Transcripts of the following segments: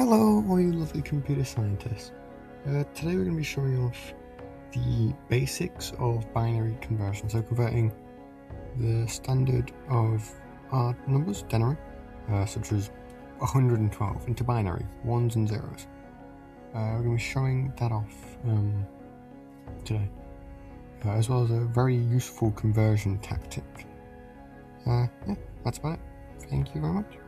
Hello, all you lovely computer scientists. Today we're going to be showing off the basics of binary conversion, so converting the standard of odd numbers, denary, such as 112, into binary, ones and zeros. We're going to be showing that off today, as well as a very useful conversion tactic. Yeah, that's about it. Thank you very much.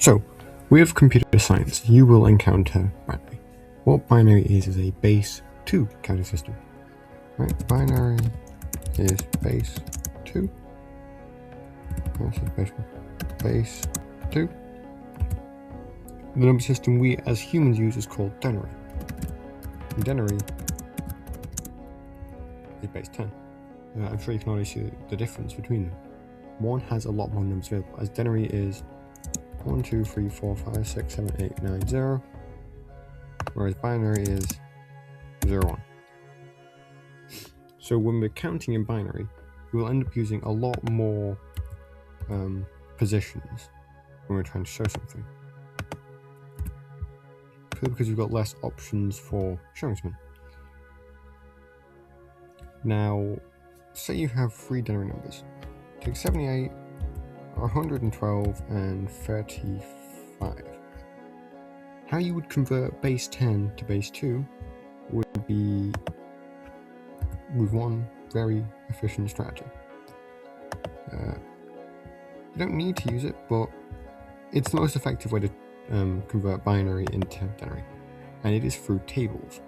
So, with computer science, you will encounter binary. What binary is a base 2 counting system. Right, binary is base 2. Base 2. The number system we as humans use is called denary. And denary is base 10. I'm sure you can already see the difference between them. One has a lot more numbers available, as denary is 1, 2, 3, 4, 5, 6, 7, 8, 9, 0, whereas binary is 0, 1. So when we're counting in binary, we will end up using a lot more positions when we're trying to show something, because we've got less options for showing something. Now, say you have 3 denary numbers. Take 78, 112 and 35. How you would convert base 10 to base 2 would be with one very efficient strategy. You don't need to use it, but it's the most effective way to convert binary into denary, and it is through tables.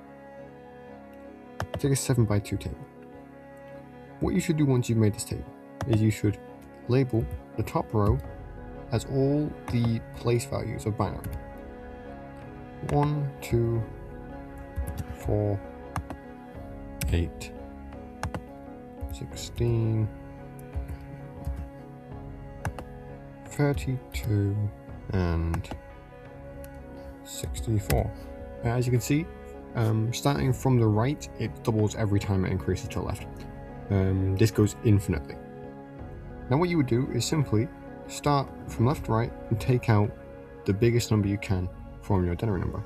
Take a 7x2 table. What you should do once you've made this table is you should label the top row as all the place values of binary. 1, 2, 4, 8, 16, 32, and 64. As you can see, starting from the right, it doubles every time it increases to the left. This goes infinitely. Now what you would do is simply start from left to right and take out the biggest number you can from your denary number.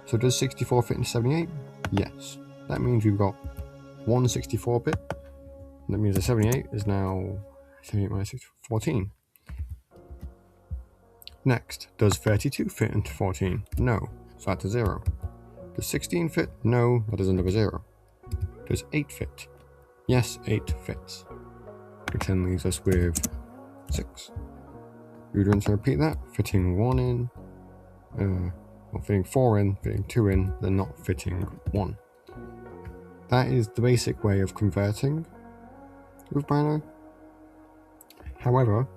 So does 64 fit into 78? Yes. That means we've got one 64-bit. That means the 78 is now 78 minus 6, 14. Next, does 32 fit into 14? No. So that's a 0. Does 16 fit? No. That is another 0. Does 8 fit? Yes, 8 fits. Which then leaves us with 6. We would rinse and repeat that, fitting 1 in, or fitting 4 in, fitting 2 in, then not fitting 1. That is the basic way of converting with binary. However,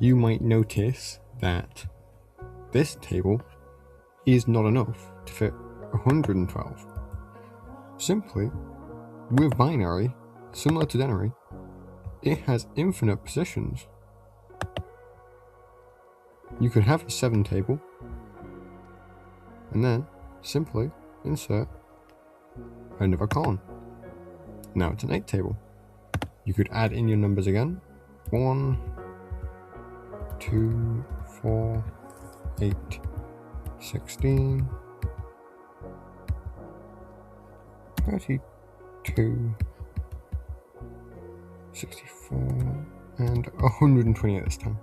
you might notice that this table is not enough to fit 112. Simply, with binary, similar to denary, it has infinite positions. You could have a 7 table and then simply insert another column. Now it's an 8 table. You could add in your numbers again. 1, 2, 4, 8, 16, 32, 64, and 128 this time.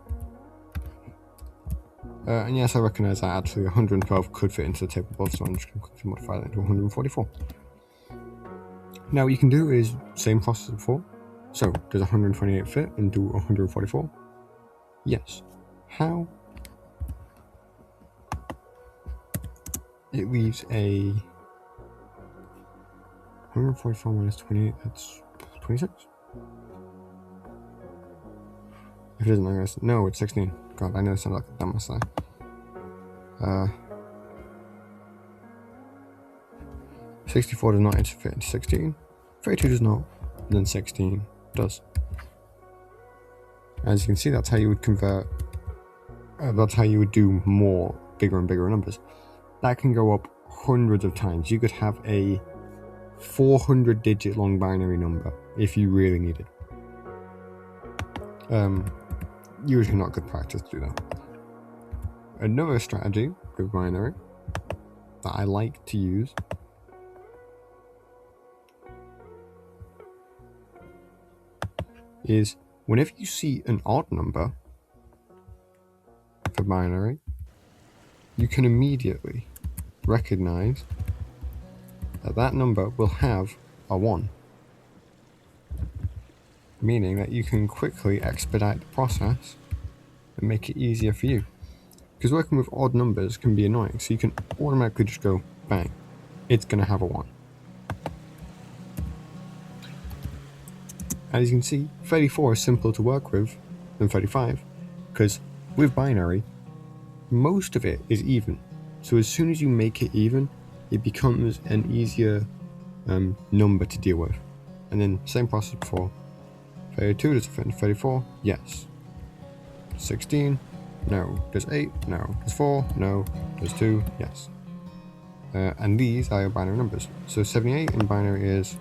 And yes, I recognise that actually 112 could fit into the table above, so I'm just going to modify that into 144. Now what you can do is same process as before. So does 128 fit and do 144? Yes. How? It leaves a 144 minus 28, that's 26. If it isn't, I guess, no, it's 16. God, I know it sounds like a dumb mess there. 64 does not fit into 16. 32 does not, and then 16 does. As you can see, that's how you would convert, that's how you would do more bigger and bigger numbers, that can go up hundreds of times. You could have a 400 digit long binary number if you really need it. Usually not good practice to do that. Another strategy with binary that I like to use is whenever you see an odd number for binary, you can immediately recognize that that number will have a 1, meaning that you can quickly expedite the process and make it easier for you. Because working with odd numbers can be annoying, so you can automatically just go, bang, it's going to have a 1. As you can see, 34 is simpler to work with than 35, because with binary, most of it is even. So as soon as you make it even, it becomes an easier number to deal with. And then same process before. 32, does it fit into 34? Yes. 16? No. Does 8? No. Does 4? No. Does 2? Yes. And these are your binary numbers. So 78 in binary is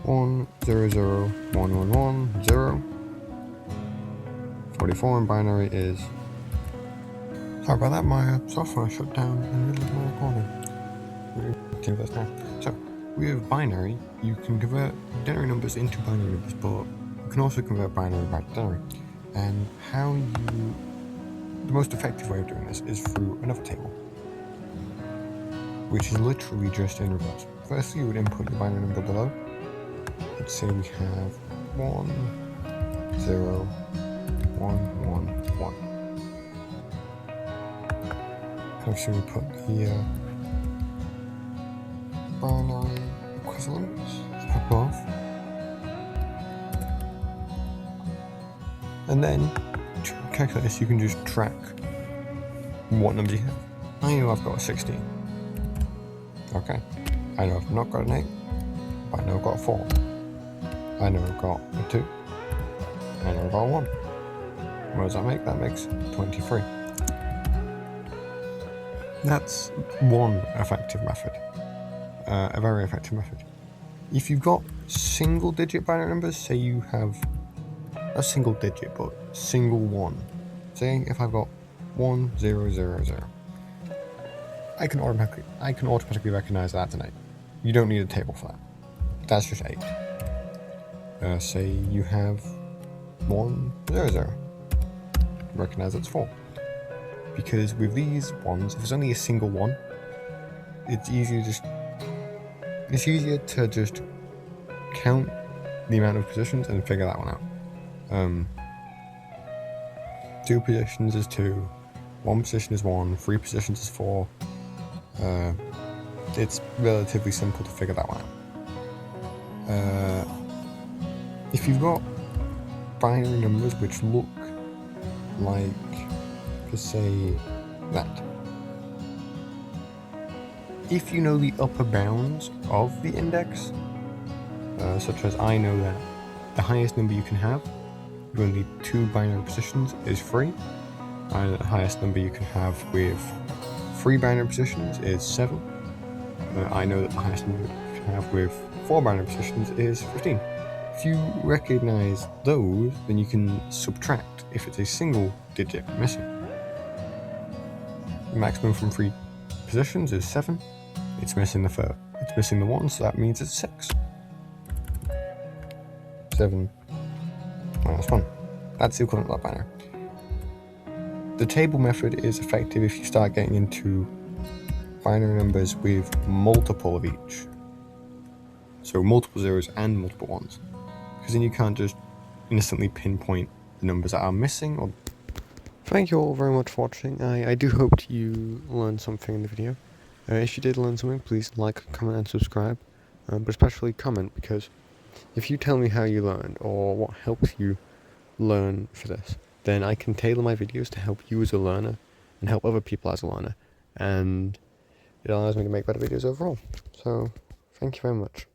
1, 0, 0, 1, 1, 1, 0. 44 in binary is... Sorry about that, my software shut down in the middle of my recording. We'll do this now. So, with binary, you can convert denary numbers into binary numbers, but you can also convert binary back to denary. And the most effective way of doing this is through another table, which is literally just in reverse. Firstly, you would input your binary number below. Let's say we have 1, 0, 1, 1, 1. Obviously, we put the binary equivalents above, and then to calculate this, you can just track what numbers you have. I know I've got a 16. Okay. I know I've not got an 8, but I know I've got a 4. I know I've got a 2. I know I've got a 1. What does that make? That makes 23. That's one effective method, a very effective method. If you've got single digit binary numbers, say you have a single digit but single 1, say if I've got 1, 0, 0, 0, I can automatically recognize that's an 8. You don't need a table for that. That's just 8. Say you have 1, 0, 0, recognize that's 4. Because with these ones, if it's only a single 1, it's easier to just count the amount of positions and figure that one out. 2 positions is 2, 1 position is 1, 3 positions is 4. It's relatively simple to figure that one out. If you've got binary numbers which look like, let's say, that. If you know the upper bounds of the index, such as I know that the highest number you can have with only 2 binary positions is 3, I know that the highest number you can have with 3 binary positions is 7, I know that the highest number you can have with 4 binary positions is 15. If you recognize those, then you can subtract if it's a single digit missing. The maximum from 3 positions is 7. It's missing the 3rd. It's missing the 1, so that means it's 6. 7 minus 1. That's the equivalent of that binary. The table method is effective if you start getting into binary numbers with multiple of each. So multiple zeros and multiple ones. Because then you can't just instantly pinpoint the numbers that are missing. Or thank you all very much for watching. I do hope you learned something in the video. If you did learn something, please like, comment and subscribe. But especially comment, because if you tell me how you learned or what helps you learn for this, then I can tailor my videos to help you as a learner and help other people as a learner. And it allows me to make better videos overall. So, thank you very much.